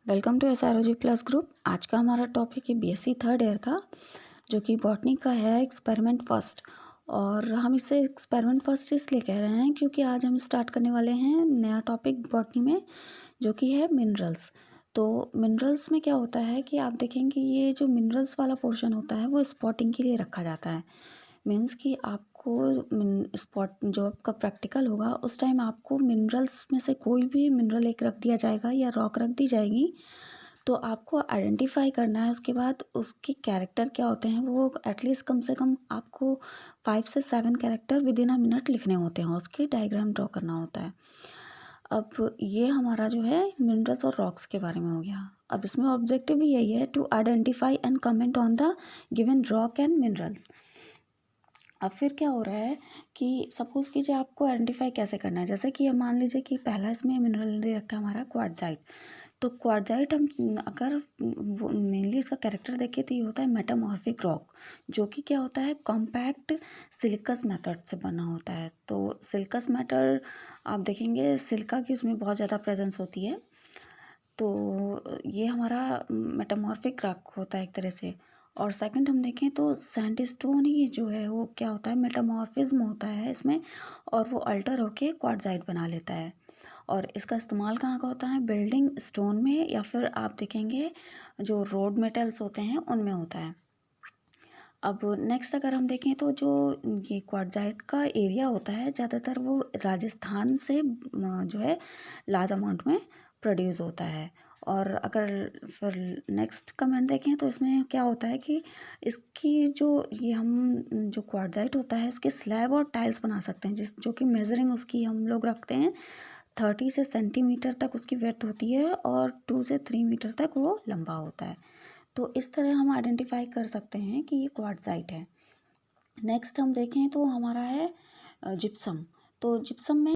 Welcome to SROG plus group. आज का हमारा टॉपिक है बीएससी थर्ड ईयर का, जो कि बॉटनी का है एक्सपेरिमेंट फर्स्ट। और हम इसे एक्सपेरिमेंट फर्स्ट इसलिए कह रहे हैं क्योंकि आज हम स्टार्ट करने वाले हैं नया टॉपिक बॉटनी में, जो कि है मिनरल्स। तो मिनरल्स में क्या होता है कि आप देखेंगे ये जो मिनरल्स वाला पोर्शन होता है वो स्पॉटिंग के लिए रखा जाता है। मीन्स कि आपको स्पॉट जो आपका प्रैक्टिकल होगा उस टाइम आपको मिनरल्स में से कोई भी मिनरल एक रख दिया जाएगा या रॉक रख दी जाएगी, तो आपको आइडेंटिफाई करना है। उसके बाद उसके कैरेक्टर क्या होते हैं वो एटलीस्ट कम से कम आपको 5 से 7 character with in a minute लिखने होते हैं, उसके डायग्राम ड्रॉ करना होता है। अब ये हमारा जो है मिनरल्स और रॉक्स के बारे में हो गया। अब इसमें ऑब्जेक्टिव भी यही है, to identify and comment on the given rock and minerals. अब फिर क्या हो रहा है कि सपोज़ कीजिए आपको आइडेंटिफाई कैसे करना है। जैसे कि मान लीजिए कि पहला इसमें मिनरल दे रखा है हमारा क्वार्टजाइट। तो क्वार्टजाइट हम अगर वो मेनली इसका कैरेक्टर देखें तो ये होता है मेटामॉर्फिक रॉक, जो कि क्या होता है कॉम्पैक्ट सिलिकस मेथड से बना होता है। तो सिलिकस मेथड आप देखेंगे सिलिका की उसमें बहुत ज़्यादा प्रेजेंस होती है। तो ये हमारा मेटामॉर्फिक रॉक होता है एक तरह से। और सेकंड हम देखें तो सैंडस्टोन ही जो है वो क्या होता है मेटामॉर्फिज्म होता है इसमें, और वो अल्टर होके क्वार्टजाइट बना लेता है। और इसका इस्तेमाल कहाँ का होता है, बिल्डिंग स्टोन में, या फिर आप देखेंगे जो रोड मेटल्स होते हैं उनमें होता है। अब नेक्स्ट अगर हम देखें तो जो ये क्वार्टजाइट का एरिया होता है ज़्यादातर वो राजस्थान से जो है लार्ज अमाउंट में प्रोड्यूस होता है। और अगर फिर नेक्स्ट कमेंट देखें तो इसमें क्या होता है कि इसकी जो ये हम जो क्वार्टजाइट होता है इसके स्लैब और टाइल्स बना सकते हैं, जिस जो कि मेजरिंग उसकी हम लोग रखते हैं 30 से सेंटीमीटर तक उसकी वेथ होती है, और 2 से 3 मीटर तक वो लंबा होता है। तो इस तरह हम आइडेंटिफाई कर सकते हैं कि ये क्वार्टजाइट है। नेक्स्ट हम देखें तो हमारा है जिप्सम। तो जिप्सम में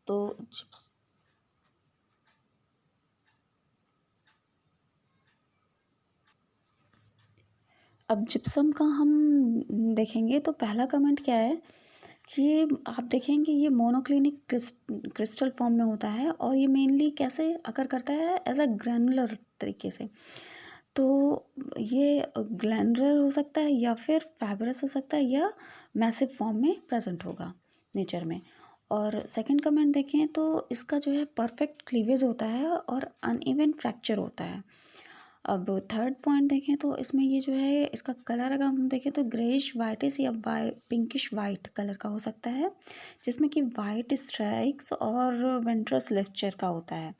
तो जिप्स अब जिप्सम का हम देखेंगे तो पहला कमेंट क्या है कि ये आप देखेंगे ये मोनोक्लिनिक क्रिस्टल फॉर्म में होता है, और ये मेनली कैसे अकर करता है एज अ ग्रैनुलर तरीके से। तो ये ग्लैंडुलर हो सकता है या फिर फाइब्रस हो सकता है या मैसिव फॉर्म में प्रेजेंट होगा नेचर में। और सेकंड कमेंट देखें तो इसका जो है परफेक्ट क्लीवेज होता है और अनइवन फ्रैक्चर होता है। अब थर्ड पॉइंट देखें तो इसमें ये जो है इसका कलर अगर हम देखें तो ग्रेइश वाइटिश या पिंकिश वाइट कलर का हो सकता है, जिसमें कि वाइट स्ट्राइक्स और वेंट्रस लेक्चर का होता है।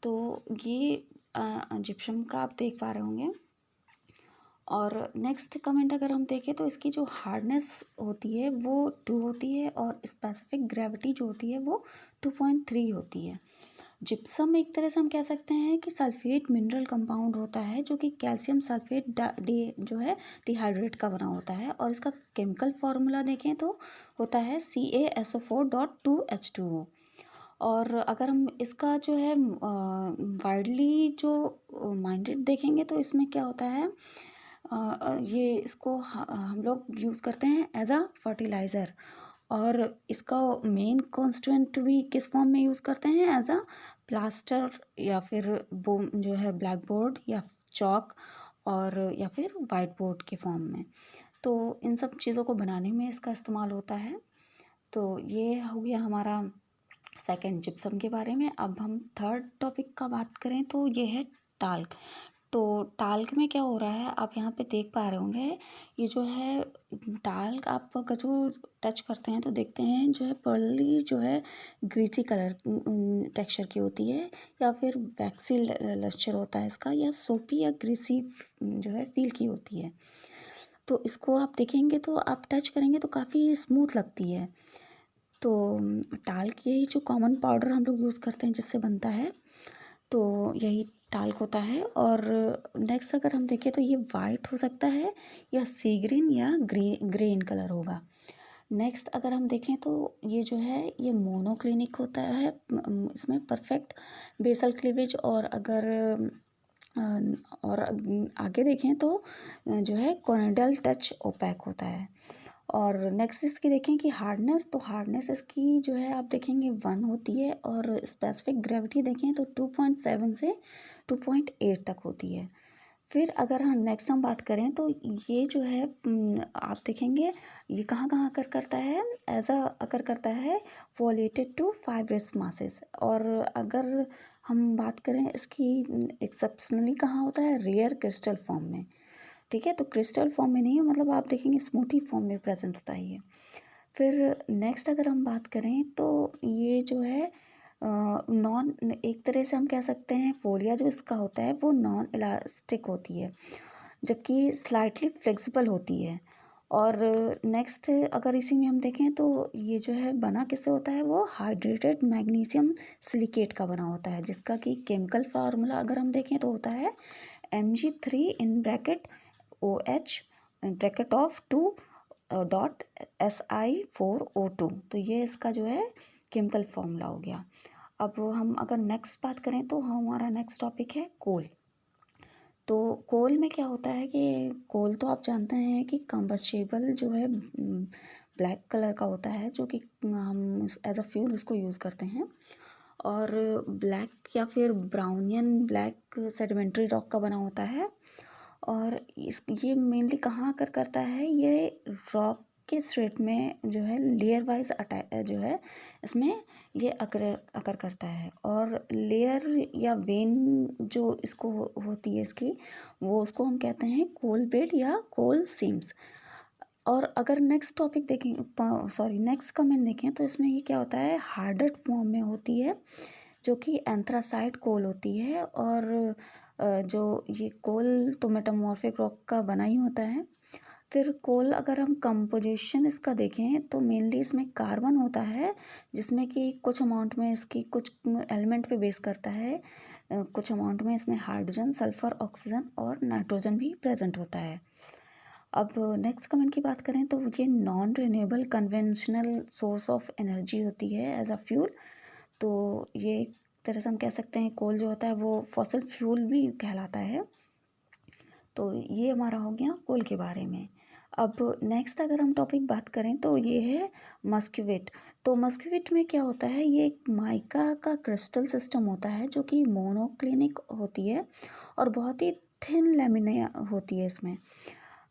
तो ये जिप्सम का आप देख पा रहे होंगे। और नेक्स्ट कमेंट अगर हम देखें तो इसकी जो हार्डनेस होती है वो 2 होती है, और स्पेसिफिक ग्रेविटी जो होती है वो 2.3 होती है। जिप्सम एक तरह से हम कह सकते हैं कि सल्फेट मिनरल कंपाउंड होता है, जो कि कैल्शियम सल्फेट जो है डिहाइड्रेट का बना होता है। और इसका केमिकल फार्मूला देखें तो होता है CaSO4.2H2O। और अगर हम इसका जो है वाइडली जो माइंडेड देखेंगे तो इसमें क्या होता है, ये इसको हम लोग यूज़ करते हैं एज अ फर्टिलाइज़र। और इसका मेन कॉन्स्टिट्यूएंट भी किस फॉर्म में यूज़ करते हैं, एज अ प्लास्टर, या फिर बोम जो है ब्लैक बोर्ड या चॉक, और या फिर वाइट बोर्ड के फॉर्म में। तो इन सब चीज़ों को बनाने में इसका इस्तेमाल होता है। तो ये हो गया हमारा सेकंड जिप्सम के बारे में। अब हम थर्ड टॉपिक का बात करें तो ये है टाल्क। तो टाल्क में क्या हो रहा है आप यहाँ पे देख पा रहे होंगे, ये जो है टाल्क आप अगर जो टच करते हैं तो देखते हैं जो है पर्ली जो है ग्रीसी कलर टेक्सचर की होती है, या फिर वैक्सी लस्चर होता है इसका, या सोपी या ग्रीसी जो है फील की होती है। तो इसको आप देखेंगे तो आप टच करेंगे तो काफ़ी स्मूथ लगती है। तो टाल्क यही जो कॉमन पाउडर हम लोग यूज़ करते हैं जिससे बनता है, तो यही टाल्क होता है। और नेक्स्ट अगर हम देखें तो ये वाइट हो सकता है या सी ग्रीन या ग्रीन कलर होगा। नेक्स्ट अगर हम देखें तो ये जो है ये मोनोक्लिनिक होता है, इसमें परफेक्ट बेसल क्लीवेज। और अगर और आगे देखें तो जो है कोनिडल टच ओपैक होता है। और नेक्स्ट इसकी देखें कि हार्डनेस, तो हार्डनेस इसकी जो है आप देखेंगे 1 होती है, और स्पेसिफिक ग्रेविटी देखें तो 2.7 से 2.8 तक होती है। फिर अगर हम नेक्स्ट बात करें तो ये जो है आप देखेंगे ये कहाँ अकर करता है, एज अ अकर करता है वॉलेटेड टू फाइब्रस मासेस। और अगर हम बात करें इसकी एक्सेप्शनली कहाँ होता है, रेयर क्रिस्टल फॉर्म में। ठीक है, तो क्रिस्टल फॉर्म में नहीं है, मतलब आप देखेंगे स्मूथी फॉर्म में प्रेजेंट होता है ये। फिर नेक्स्ट अगर हम बात करें तो ये जो है नॉन, एक तरह से हम कह सकते हैं फोलिया जो इसका होता है वो नॉन इलास्टिक होती है, जबकि स्लाइटली फ्लेक्सिबल होती है। और नेक्स्ट अगर इसी में हम देखें तो ये जो है बना किससे होता है, वो हाइड्रेटेड मैग्नीशियम सिलिकेट का बना होता है, जिसका कि केमिकल फार्मूला अगर हम देखें तो होता है Mg3 in bracket OH bracket of 2.Si4O2। तो ये इसका जो है केमिकल फॉर्मूला हो गया। अब हम अगर नेक्स्ट बात करें तो हमारा नेक्स्ट टॉपिक है कोल। तो कोल में क्या होता है कि कोल तो आप जानते हैं कि कंबस्टेबल जो है ब्लैक कलर का होता है, जो कि हम एज अ फ्यूल उसको यूज़ करते हैं। और ब्लैक या फिर ब्राउनियन ब्लैक सेडिमेंट्री रॉक का बना होता है। और ये मेनली कहाँ अकर करता है, ये रॉक के स्ट्रेट में जो है लेयर वाइज जो है इसमें ये अकर करता है। और लेयर या वेन जो इसको होती है इसकी, वो उसको हम कहते हैं कोल बेड या कोल सीम्स। और अगर नेक्स्ट टॉपिक देखें, सॉरी नेक्स्ट कमेंट देखें तो इसमें ये क्या होता है, हार्डेड फॉर्म में होती है, जो कि एंथ्रासाइट कोल होती है। और जो ये कोल तो मेटामॉर्फिक रॉक का बना ही होता है। फिर कोल अगर हम कंपोजिशन इसका देखें तो मेनली इसमें कार्बन होता है, जिसमें कि कुछ अमाउंट में इसकी कुछ एलिमेंट पे बेस करता है, कुछ अमाउंट में इसमें हाइड्रोजन, सल्फर, ऑक्सीजन और नाइट्रोजन भी प्रेजेंट होता है। अब नेक्स्ट कमेंट की बात करें तो ये non renewable conventional source of energy होती है एज अ फ्यूल। तो ये एक तरह से हम कह सकते हैं कोल जो होता है वो फॉसिल फ्यूल भी कहलाता है। तो ये हमारा हो गया कोल के बारे में। अब नेक्स्ट अगर हम टॉपिक बात करें तो ये है मस्क्यूवेट। तो मस्क्यूवेट में क्या होता है, ये एक माइका का क्रिस्टल सिस्टम होता है, जो कि मोनोक्लिनिक होती है और बहुत ही थिन लेमिना होती है इसमें।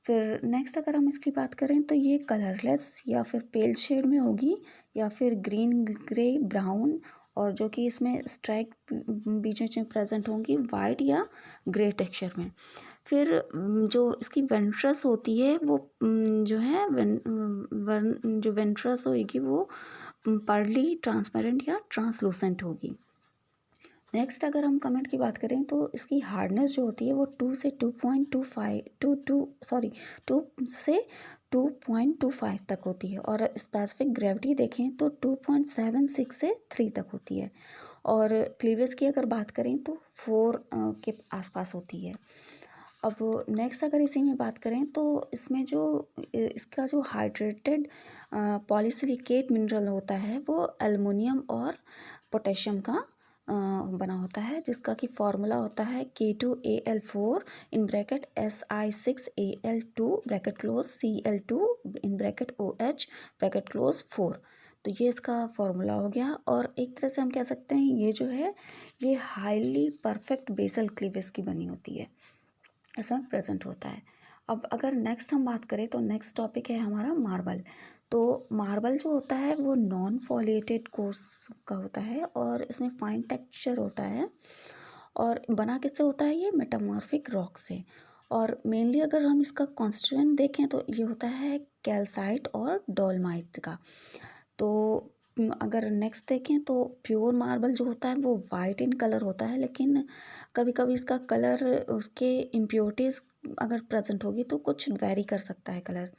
फिर नेक्स्ट अगर हम इसकी बात करें तो ये कलरलेस या फिर पेल शेड में होगी, या फिर ग्रीन, ग्रे, ब्राउन, और जो कि इसमें स्ट्राइक बीच में प्रेजेंट होंगी वाइट या ग्रे टेक्सचर में। फिर जो इसकी वेंट्रस होती है वो जो है जो वेंट्रस होगी वो पर्ली ट्रांसपेरेंट या ट्रांसलूसेंट होगी। नेक्स्ट अगर हम कमेंट की बात करें तो इसकी हार्डनेस जो होती है वो 2 से 2.25 तक होती है। और स्पेसिफिक ग्रेविटी देखें तो 2.76 से 3 तक होती है। और क्लीवेज की अगर बात करें तो 4 के आसपास होती है। अब नेक्स्ट अगर इसी में बात करें तो इसमें जो इसका जो हाइड्रेटेड पॉलीसिलिकेट मिनरल होता है वो एल्युमिनियम और पोटेशियम का बना होता है, जिसका कि फॉर्मूला होता है K2Al4 in bracket Si6Al2 bracket close Cl2 in bracket OH bracket close 4। तो ये इसका फॉर्मूला हो गया। और एक तरह से हम कह सकते हैं ये जो है ये हाईली परफेक्ट बेसल क्लीवेज की बनी होती है, ऐसा प्रेजेंट होता है। अब अगर नेक्स्ट हम बात करें तो नेक्स्ट टॉपिक है हमारा मार्बल। तो मार्बल जो होता है वो नॉन फॉलिएटेड कोर्स का होता है, और इसमें फाइन टेक्सचर होता है। और बना किससे होता है, ये मेटामॉर्फिक रॉक से। और मेनली अगर हम इसका कॉन्स्टिट्यूएंट देखें तो ये होता है कैल्साइट और डोलमाइट का। तो अगर नेक्स्ट देखें तो प्योर मार्बल जो होता है वो वाइट इन कलर होता है, लेकिन कभी कभी इसका कलर उसके इम्प्योरिटीज़ अगर प्रेजेंट होगी तो कुछ वेरी कर सकता है कलर।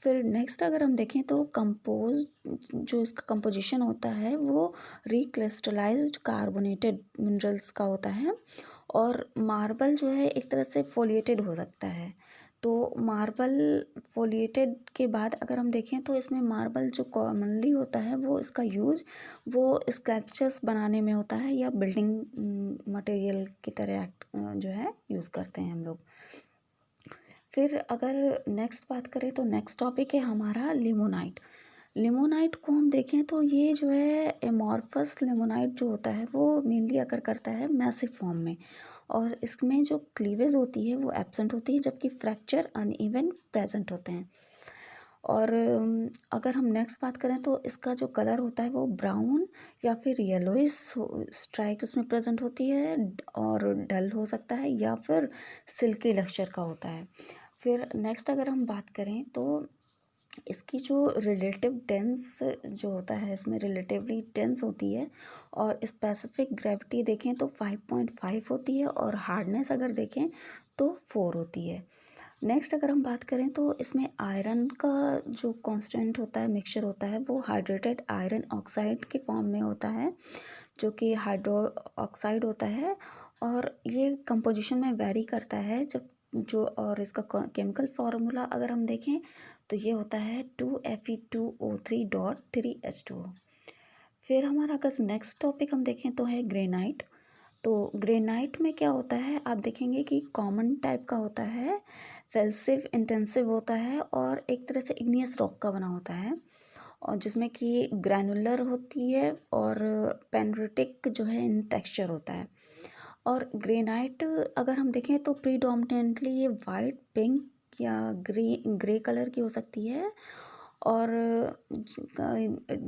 फिर नेक्स्ट अगर हम देखें तो कंपोज जो इसका कंपोजिशन होता है वो रिक्रिस्टलाइज्ड कार्बोनेटेड मिनरल्स का होता है। और मार्बल जो है एक तरह से फोलिएटेड हो सकता है। तो मार्बल फोलिएटेड के बाद अगर हम देखें तो इसमें मार्बल जो कॉमनली होता है वो इसका यूज वो स्कल्पचर्स बनाने में होता है, या बिल्डिंग मटेरियल की तरह जो है यूज़ करते हैं हम लोग। फिर अगर नेक्स्ट बात करें तो नेक्स्ट टॉपिक है हमारा लिमोनाइट। लिमोनाइट को हम देखें तो ये जो है एमॉर्फस लिमोनाइट जो होता है वो मेनली अकर करता है मैसिव फॉर्म में, और इसमें जो क्लीवेज होती है वो एब्सेंट होती है, जबकि फ्रैक्चर अनइवन प्रेजेंट होते हैं। और अगर हम नेक्स्ट बात करें तो इसका जो कलर होता है वो ब्राउन या फिर येलोइश स्ट्राइक उसमें प्रेजेंट होती है, और डल हो सकता है या फिर सिल्की लक्ष्चर का होता है। फिर नेक्स्ट अगर हम बात करें तो इसकी जो रिलेटिव डेंस जो होता है, इसमें रिलेटिवली डेंस होती है, और स्पेसिफिक ग्रेविटी देखें तो 5.5 होती है, और हार्डनेस अगर देखें तो 4 होती है। नेक्स्ट अगर हम बात करें तो इसमें आयरन का जो कांस्टेंट होता है, मिक्सचर होता है, वो हाइड्रेटेड आयरन ऑक्साइड के फॉर्म में होता है, जो कि हाइड्रो ऑक्साइड होता है, और ये कंपोजिशन में वेरी करता है जब जो, और इसका केमिकल फार्मूला अगर हम देखें तो ये होता है 2Fe2O3.3H2O। फिर हमारा अगर नेक्स्ट टॉपिक हम देखें तो है ग्रेनाइट। तो ग्रेनाइट में क्या होता है, आप देखेंगे कि कॉमन टाइप का होता है, फेल्सिव इंटेंसिव होता है, और एक तरह से इग्नियस रॉक का बना होता है, और जिसमें कि ग्रैनुलर होती है और पेनरिटिक जो है इन टेक्सचर होता है। और ग्रेनाइट अगर हम देखें तो प्रीडोमिनेंटली ये वाइट, पिंक या ग्रे कलर की हो सकती है, और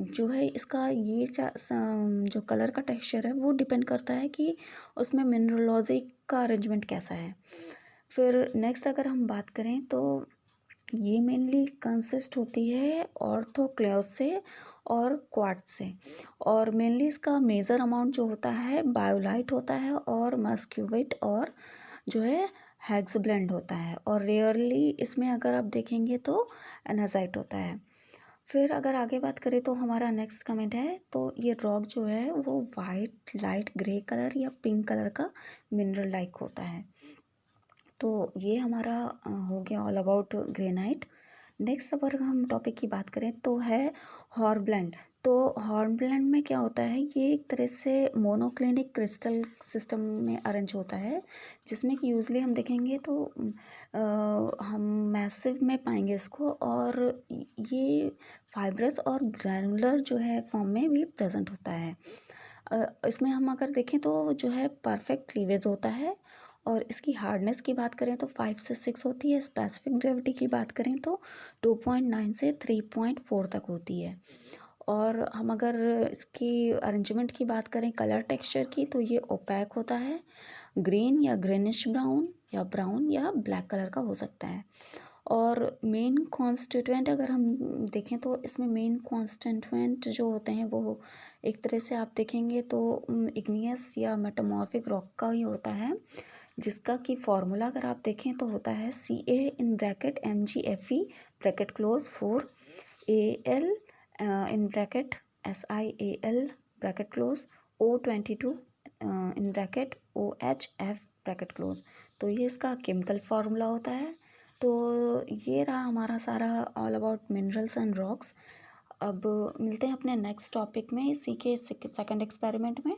जो है इसका ये जो कलर का टेक्सचर है वो डिपेंड करता है कि उसमें मिनरलोजी का अरेंजमेंट कैसा है। फिर नेक्स्ट अगर हम बात करें तो ये मेनली कंसिस्ट होती है ऑर्थोक्लेव्स से और क्वार्ट्ज से, और मेनली इसका मेजर अमाउंट जो होता है बायोलाइट होता है, और मस्क्यूवेट, और जो है हेक्स ब्लेंड होता है, और रेयरली इसमें अगर आप देखेंगे तो एनाजाइट होता है। फिर अगर आगे बात करें तो हमारा नेक्स्ट कमेंट है, तो ये रॉक जो है वो वाइट, लाइट ग्रे कलर या पिंक कलर का मिनरल लाइक होता है। तो ये हमारा हो गया ऑल अबाउट ग्रेनाइट। नेक्स्ट अगर हम टॉपिक की बात करें तो है हॉर्नब्लेंड। तो हॉर्नब्लेंड में क्या होता है, ये एक तरह से मोनोक्लिनिक क्रिस्टल सिस्टम में अरेंज होता है, जिसमें कि यूजली हम देखेंगे तो हम मैसिव में पाएंगे इसको, और ये फाइब्रस और ग्रैनुलर जो है फॉर्म में भी प्रेजेंट होता है। इसमें हम अगर देखें तो जो है परफेक्ट क्लीवेज होता है, और इसकी हार्डनेस की बात करें तो 5 से 6 होती है। स्पेसिफिक ग्रेविटी की बात करें तो 2.9 से 3.4 तक होती है। और हम अगर इसकी अरेंजमेंट की बात करें कलर टेक्सचर की, तो ये ओपैक होता है, ग्रीन या ग्रीनिश ब्राउन या ब्लैक कलर का हो सकता है। और मेन कॉन्स्टिट्यूएंट अगर हम देखें तो इसमें मेन कॉन्स्टिट्यूएंट जो होते हैं वो एक तरह से आप देखेंगे तो इग्नियस या मेटामॉर्फिक रॉक का ही होता है, जिसका कि फॉर्मूला अगर आप देखें तो होता है Ca bracket close 4 Al in bracket SiAl bracket close O22 in bracket OHF bracket close. तो ये इसका केमिकल फार्मूला होता है। तो ये रहा हमारा सारा all about minerals and rocks. अब मिलते हैं अपने नेक्स्ट टॉपिक में, इसी के सेकंड एक्सपेरिमेंट में।